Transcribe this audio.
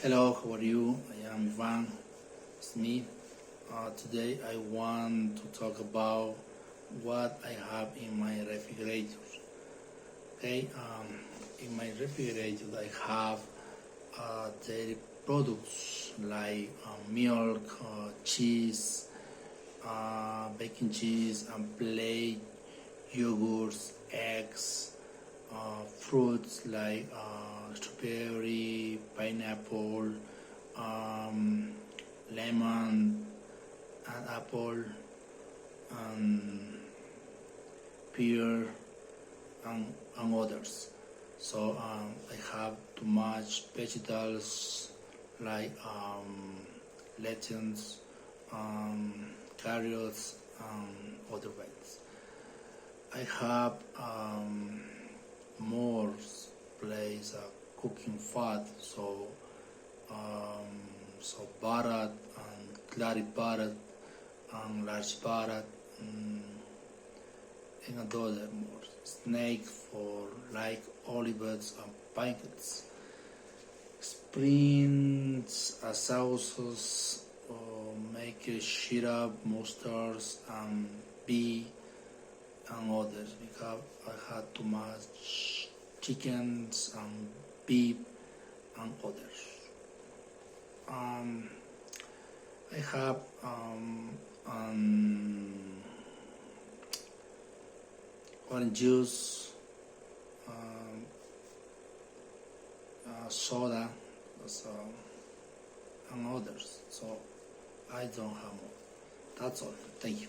Hello, how are you? I am Ivan Smith. Today I want to talk about what I have in my refrigerator. Okay, in my refrigerator I have dairy products like milk, cheese, baking cheese, and plate, yogurts, eggs, fruits like strawberry, pineapple, lemon, and apple, and pear, and others. So I have too much vegetables like lettuce, carrots, and other veggies. I have more place cooking fat, um, so barat and clary barat and large barat, and other more snake for like olives and pancakes. Sprints, sauces, make a syrup, mustards, and bee and others because I had too much chickens and beef and others. Um, I have orange juice, soda, so, and others. So I don't have more. That's all. Thank you.